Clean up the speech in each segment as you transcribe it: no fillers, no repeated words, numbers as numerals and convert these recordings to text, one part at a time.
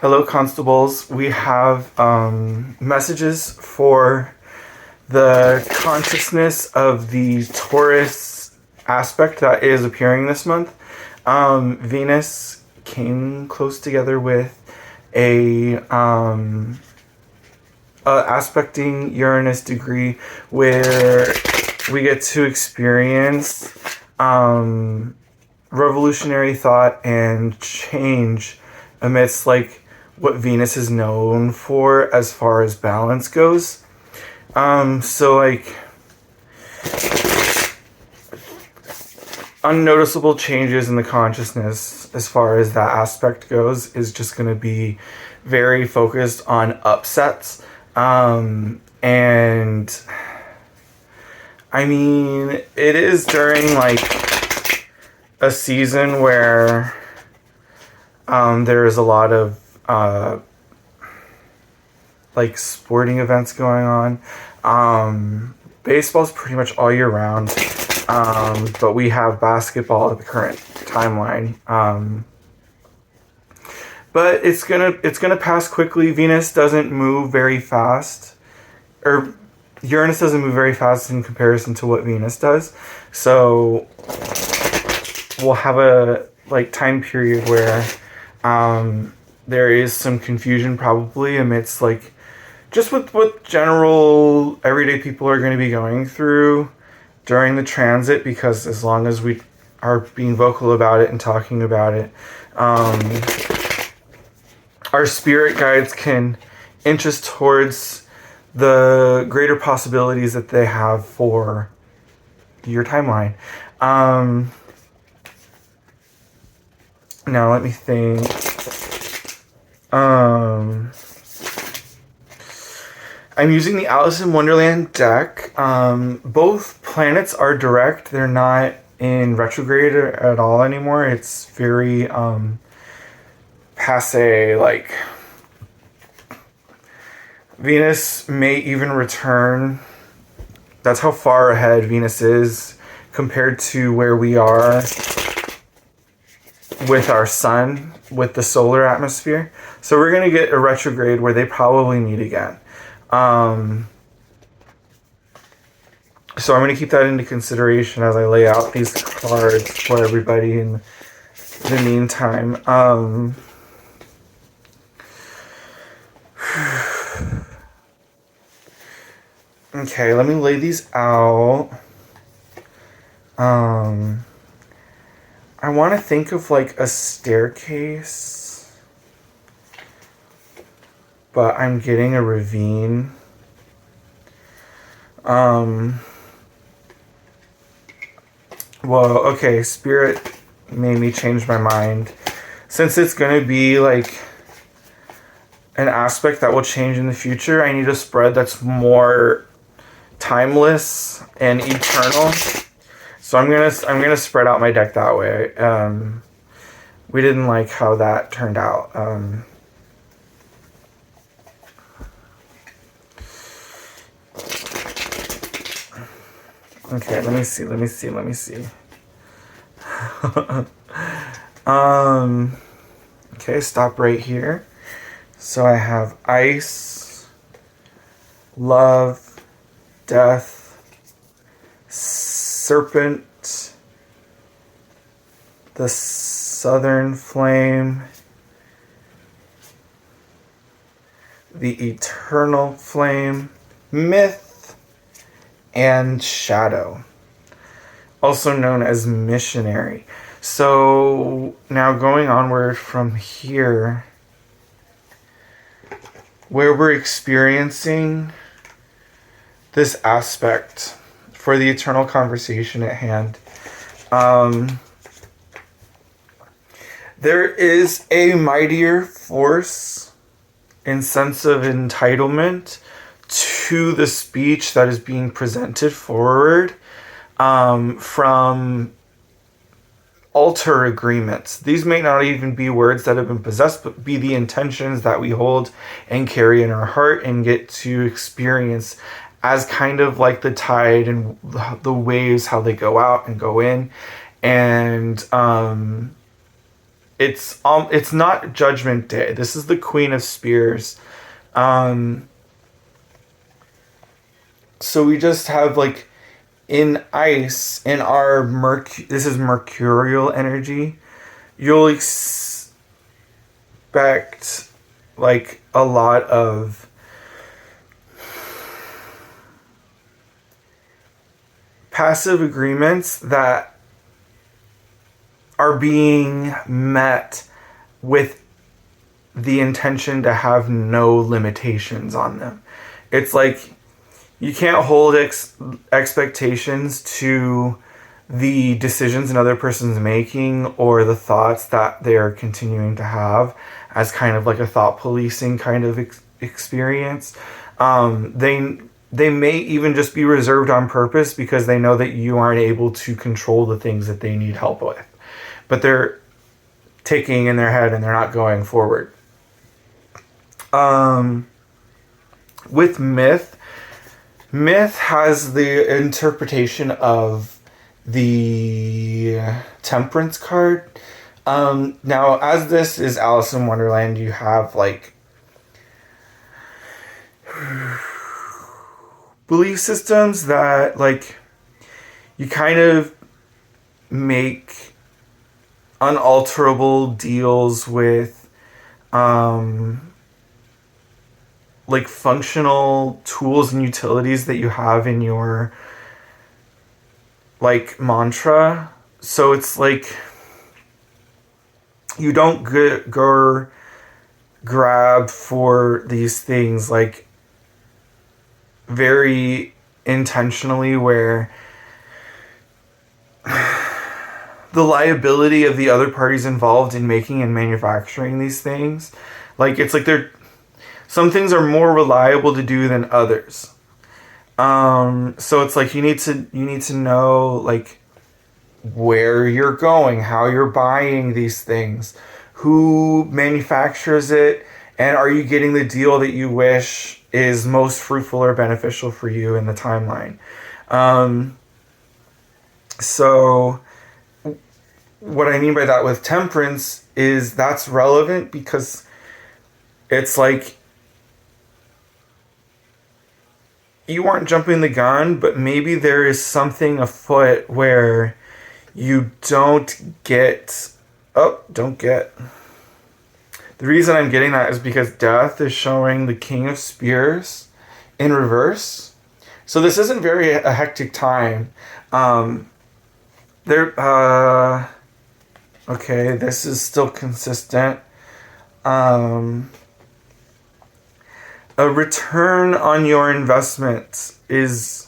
Hello, constables. We have messages for the consciousness of the Taurus aspect that is appearing this month. Venus came close together with a aspecting Uranus degree where we get to experience revolutionary thought and change amidst like what Venus is known for as far as balance goes. So like unnoticeable changes in the consciousness as far as that aspect goes is just going to be very focused on upsets. And I mean, it is during like a season where there is a lot of like sporting events going on. Baseball's pretty much all year round, but we have basketball at the current timeline. But it's gonna pass quickly. Venus doesn't move very fast, or Uranus doesn't move very fast in comparison to what Venus does. So we'll have a like time period where there is some confusion probably amidst like just what general everyday people are going to be going through during the transit, because as long as we are being vocal about it and talking about it, our spirit guides can inch us towards the greater possibilities that they have for your timeline. Now let me think. I'm using the Alice in Wonderland deck. Both planets are direct. They're not in retrograde at all anymore. It's very passe. Like Venus may even return. That's how far ahead Venus is compared to where we are with our sun, with the solar atmosphere. So we're going to get a retrograde where they probably meet again. So I'm going to keep that into consideration as I lay out these cards for everybody in the meantime. Okay, let me lay these out. I want to think of like a staircase, but I'm getting a ravine. Well, okay, Spirit made me change my mind. Since it's going to be like an aspect that will change in the future, I need a spread that's more timeless and eternal. So I'm gonna spread out my deck that way. We didn't like how that turned out. Okay, let me see. Okay, stop right here. So I have ice, love, death, serpent, the southern flame, the eternal flame, myth, and shadow, also known as missionary. So now going onward from here, where we're experiencing this aspect for the eternal conversation at hand, there is a mightier force in sense of entitlement to the speech that is being presented forward from altar agreements. These may not even be words that have been possessed, but be the intentions that we hold and carry in our heart and get to experience as kind of like the tide and the waves, how they go out and go in. And it's not Judgment Day. This is the Queen of Spears. So we just have like in ice, in our this is mercurial energy. You'll expect like a lot of passive agreements that are being met with the intention to have no limitations on them. It's like you can't hold expectations to the decisions another person's making or the thoughts that they're continuing to have as kind of like a thought policing kind of experience. They may even just be reserved on purpose because they know that you aren't able to control the things that they need help with. But they're ticking in their head and they're not going forward. With myth has the interpretation of the Temperance card. Now, as this is Alice in Wonderland, you have like belief systems that like you kind of make unalterable deals with like functional tools and utilities that you have in your like mantra. So it's like you don't go grab for these things like very intentionally, where the liability of the other parties involved in making and manufacturing these things, like it's like some things are more reliable to do than others. So it's like you need to know like where you're going, how you're buying these things, who manufactures it, and are you getting the deal that you wish is most fruitful or beneficial for you in the timeline. So what I mean by that with Temperance is that's relevant because it's like you aren't jumping the gun, but maybe there is something afoot where you don't get. The reason I'm getting that is because Death is showing the King of Spears in reverse. So this isn't very a hectic time. Okay, this is still consistent. A return on your investment is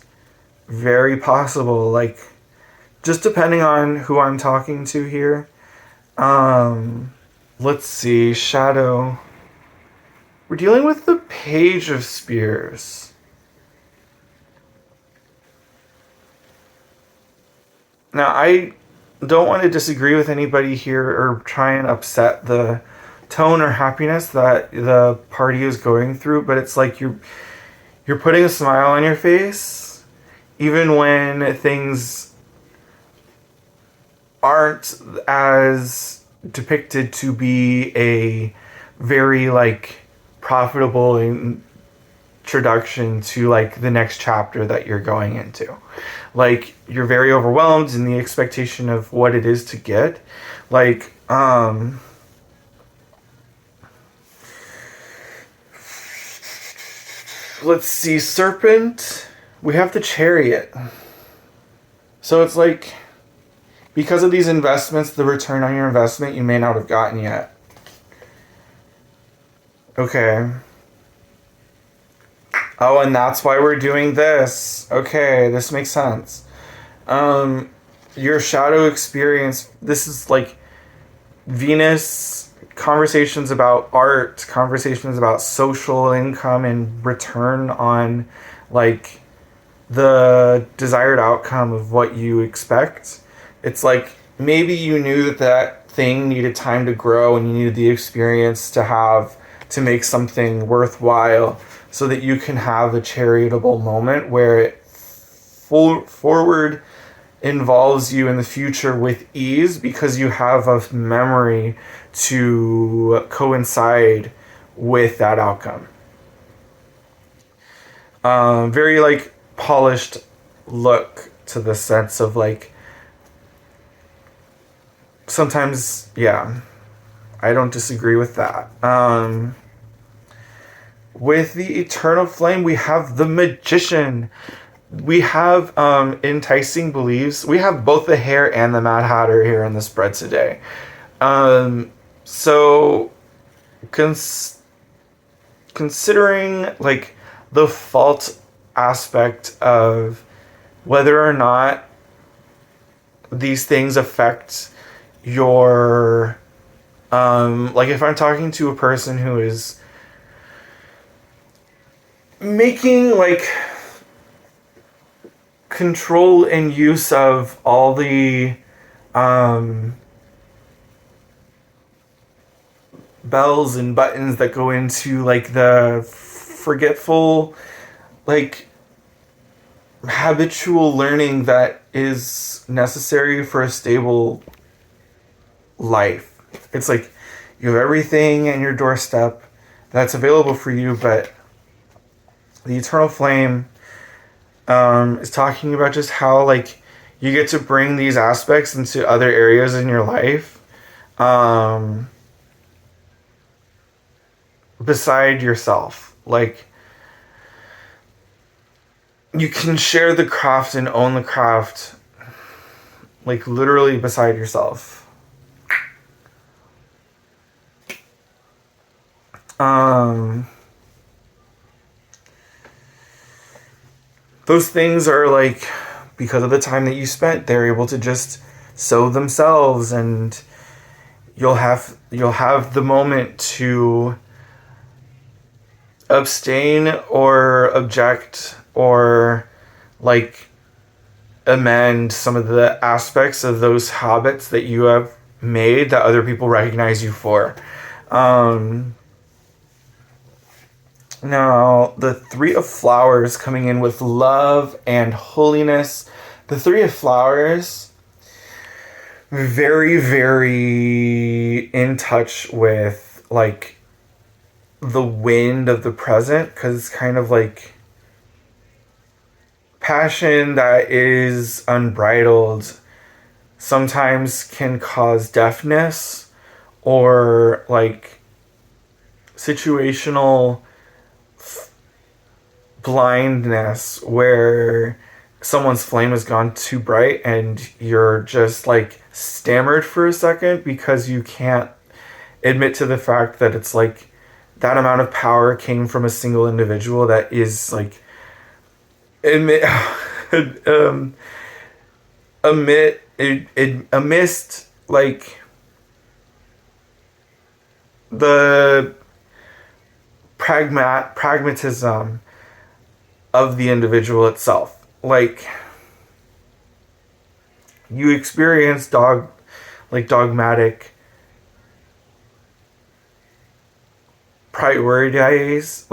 very possible. Like, just depending on who I'm talking to here. Let's see, Shadow. We're dealing with the Page of Spears. Now, I don't want to disagree with anybody here or try and upset the tone or happiness that the party is going through, but it's like you're putting a smile on your face even when things aren't as depicted to be a very like profitable introduction to like the next chapter that you're going into. Like you're very overwhelmed in the expectation of what it is to get. Like let's see, Serpent, we have the Chariot. So it's like, because of these investments, the return on your investment you may not have gotten yet. Okay. Oh, and that's why we're doing this. Okay, this makes sense. Your shadow experience, this is like Venus, conversations about art, conversations about social income and return on like the desired outcome of what you expect. It's like maybe you knew that thing needed time to grow and you needed the experience to make something worthwhile so that you can have a charitable moment where it forward involves you in the future with ease because you have a memory to coincide with that outcome. Very like polished look to the sense of like, sometimes, yeah, I don't disagree with that. With the eternal flame, we have the magician. We have enticing beliefs. We have both the Hare and the Mad Hatter here in the spread today. So considering like the fault aspect of whether or not these things affect your like if I'm talking to a person who is making like control and use of all the bells and buttons that go into like the forgetful like habitual learning that is necessary for a stable life. It's like you have everything in your doorstep that's available for you, but the eternal flame is talking about just how like you get to bring these aspects into other areas in your life beside yourself. Like you can share the craft and own the craft like literally beside yourself. Those things are like, because of the time that you spent, they're able to just sow themselves, and you'll have the moment to abstain or object or like amend some of the aspects of those habits that you have made that other people recognize you for. Now, the Three of Flowers coming in with love and holiness. The Three of Flowers, very, very in touch with, like, the wind of the present, because it's kind of like passion that is unbridled sometimes can cause deafness or, like, situational blindness where someone's flame has gone too bright and you're just like stammered for a second because you can't admit to the fact that it's like that amount of power came from a single individual that is like amidst like the pragmatism of the individual itself. Like you experience dogmatic priorities,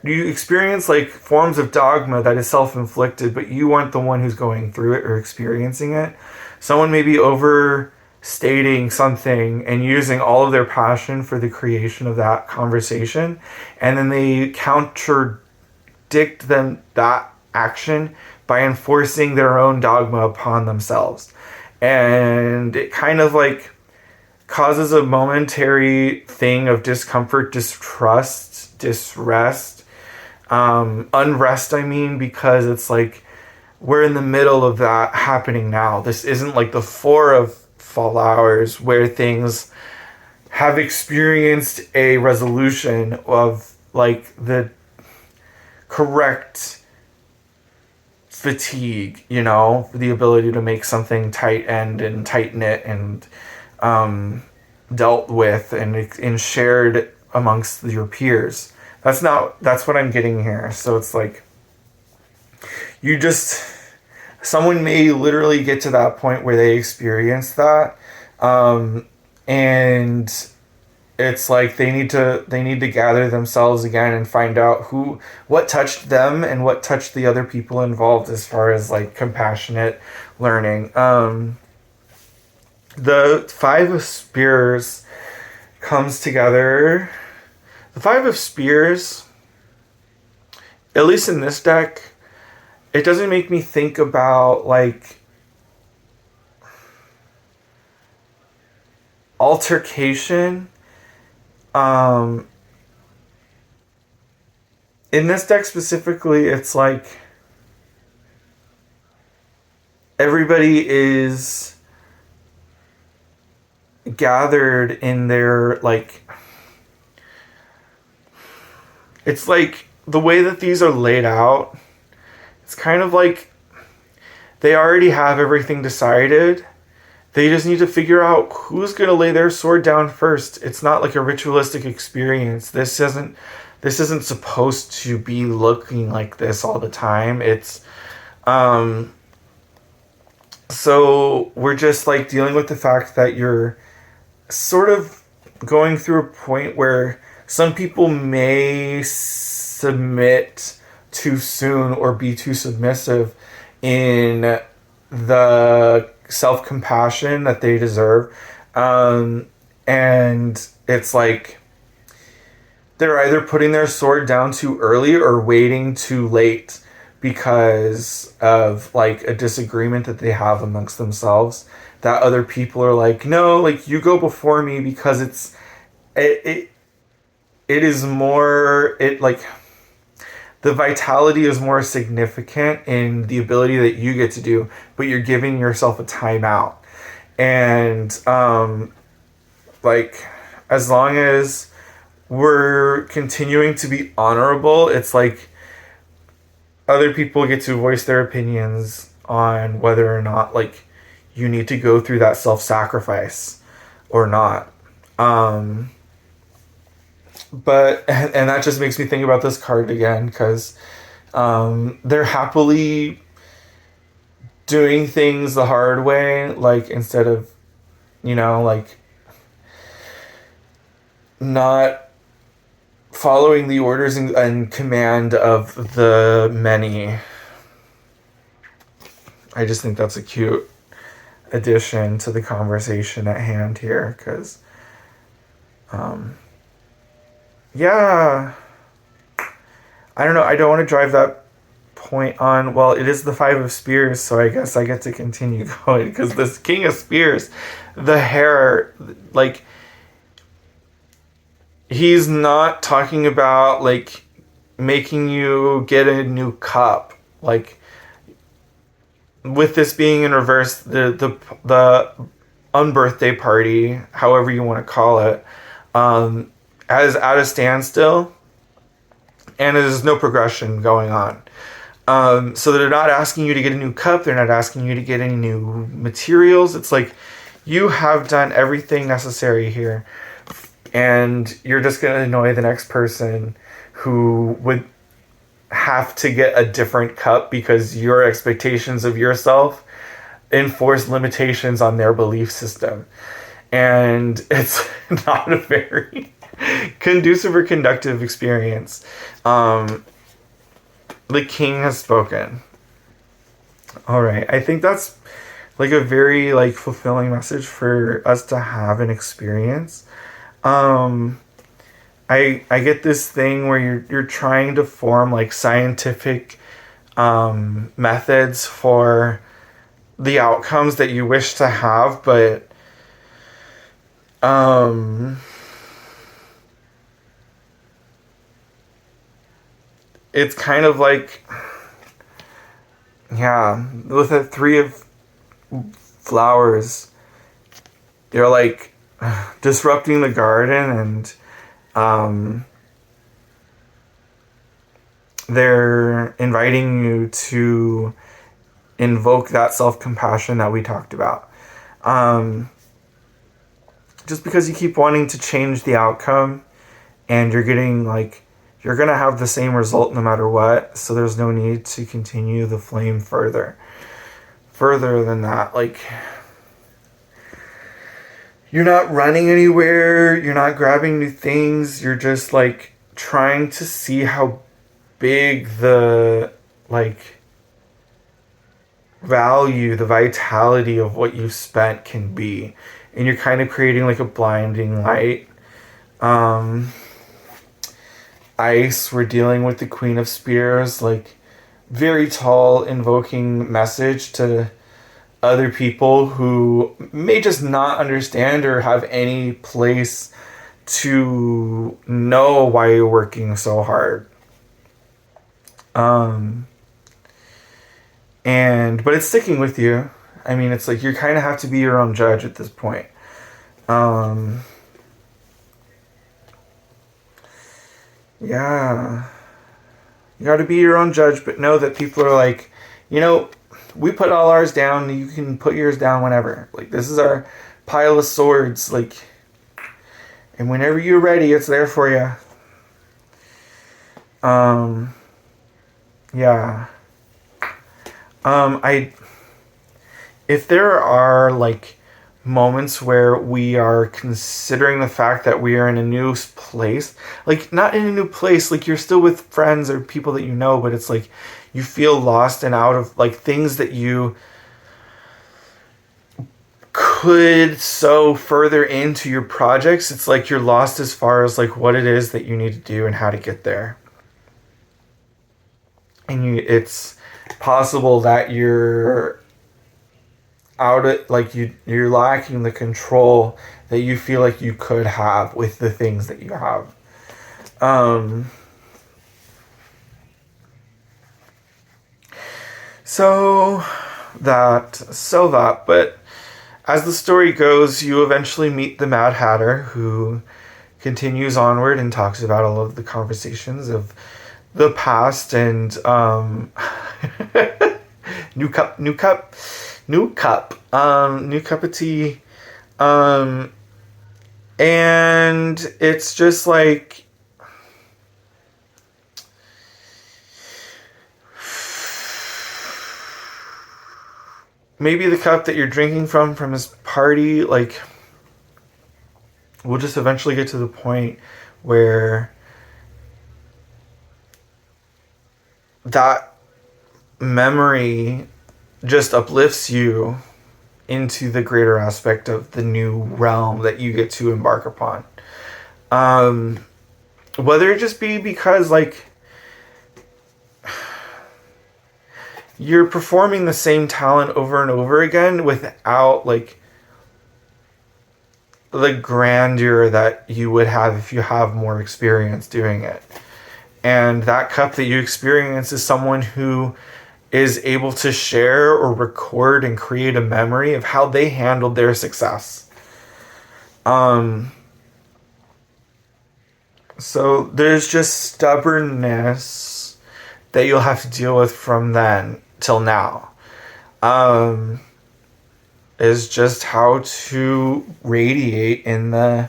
you experience like forms of dogma that is self-inflicted, but you aren't the one who's going through it or experiencing it. Someone may be overstating something and using all of their passion for the creation of that conversation, and then they contradict that action by enforcing their own dogma upon themselves. And it kind of like causes a momentary thing of discomfort, distrust, disrest, unrest, because it's like we're in the middle of that happening now. This isn't like the Four of Flowers where things have experienced a resolution of like the correct fatigue, the ability to make something tight end and tight knit and dealt with and shared amongst your peers. That's what I'm getting here. So it's like someone may literally get to that point where they experience that, and it's like they need to gather themselves again and find out what touched them and what touched the other people involved as far as like compassionate learning. The Five of Spears comes together. The Five of Spears, at least in this deck, it doesn't make me think about like altercation. In this deck specifically, it's like everybody is gathered in their like, it's like the way that these are laid out, it's kind of like they already have everything decided. They just need to figure out who's going to lay their sword down first. It's not like a ritualistic experience. This isn't supposed to be looking like this all the time. It's so we're just like dealing with the fact that you're sort of going through a point where some people may submit too soon or be too submissive in the self-compassion that they deserve. And it's like they're either putting their sword down too early or waiting too late because of like a disagreement that they have amongst themselves, that other people are like, no, like you go before me, because it is more, it like the vitality is more significant in the ability that you get to do, but you're giving yourself a timeout. And like as long as we're continuing to be honorable, it's like other people get to voice their opinions on whether or not like you need to go through that self-sacrifice or not. But and that just makes me think about this card again, because they're happily doing things the hard way, like instead of, you know, like not following the orders and command of the many. I just think that's a cute addition to the conversation at hand here, because yeah, I don't know, I don't want to drive that point on. Well, it is the Five of Spears, so I guess I get to continue going, because this King of Spears, the hair, like, he's not talking about like making you get a new cup. Like, with this being in reverse, the unbirthday party, however you want to call it, is at a standstill, and there's no progression going on. So they're not asking you to get a new cup. They're not asking you to get any new materials. It's like you have done everything necessary here, and you're just going to annoy the next person who would have to get a different cup because your expectations of yourself enforce limitations on their belief system. And it's not a very conducive or conductive experience. The king has spoken. All right. I think that's like a very like fulfilling message for us to have an experience. I get this thing where you're trying to form like scientific methods for the outcomes that you wish to have, but it's kind of like, yeah, with the Three of Flowers, you're like disrupting the garden, and they're inviting you to invoke that self-compassion that we talked about. Just because you keep wanting to change the outcome, and you're getting like, you're going to have the same result no matter what, so there's no need to continue the flame further than that. Like, you're not running anywhere, you're not grabbing new things, you're just like trying to see how big the like value, the vitality of what you spent can be. And you're kind of creating like a blinding light. Ice, we're dealing with the Queen of Spears, like very tall, invoking message to other people who may just not understand or have any place to know why you're working so hard. But it's sticking with you. I mean, it's like you kind of have to be your own judge at this point. Yeah. You got to be your own judge, but know that people are like, we put all ours down. You can put yours down whenever. Like, this is our pile of swords. Like, and whenever you're ready, it's there for you. Yeah. If there are like moments where we are considering the fact that we are in a new place, like not in a new place, like you're still with friends or people that you know, but it's like you feel lost and out of like things that you could sow further into your projects. It's like you're lost as far as like what it is that you need to do and how to get there. And it's possible that you're out of like you're lacking the control that you feel like you could have with the things that you have. But as the story goes, you eventually meet the Mad Hatter, who continues onward and talks about all of the conversations of the past and new cup of tea, and it's just like maybe the cup that you're drinking from his party, like we'll just eventually get to the point where that memory just uplifts you into the greater aspect of the new realm that you get to embark upon. Whether it just be because like you're performing the same talent over and over again without like the grandeur that you would have if you have more experience doing it. And that cup that you experience is someone who is able to share or record and create a memory of how they handled their success. So there's just stubbornness that you'll have to deal with from then till now. Is just how to radiate in the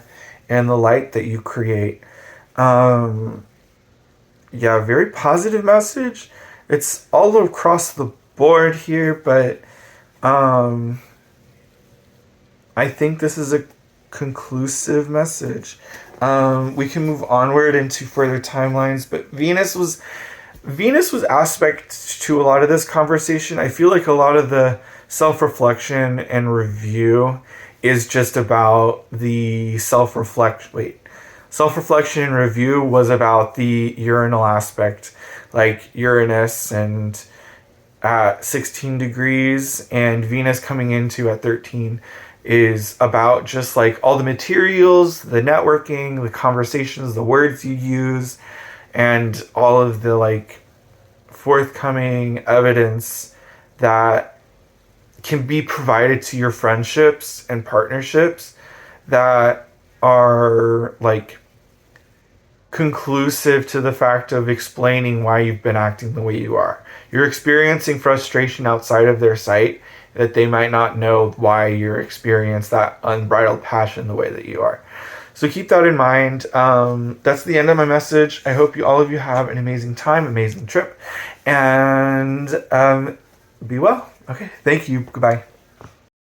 light that you create. Yeah, very positive message. It's all across the board here, but I think this is a conclusive message. We can move onward into further timelines, but Venus was aspect to a lot of this conversation. I feel like a lot of the self-reflection and review is just about the self-reflection and review was about the urinal aspect, like Uranus and at 16 degrees and Venus coming into at 13 is about just like all the materials, the networking, the conversations, the words you use, and all of the like forthcoming evidence that can be provided to your friendships and partnerships that are like conclusive to the fact of explaining why you've been acting the way you are. You're experiencing frustration outside of their sight that they might not know why you're experiencing that unbridled passion the way that you are. So keep that in mind. That's the end of my message. I hope all of you have an amazing time, amazing trip, and be well. Okay, thank you. Goodbye.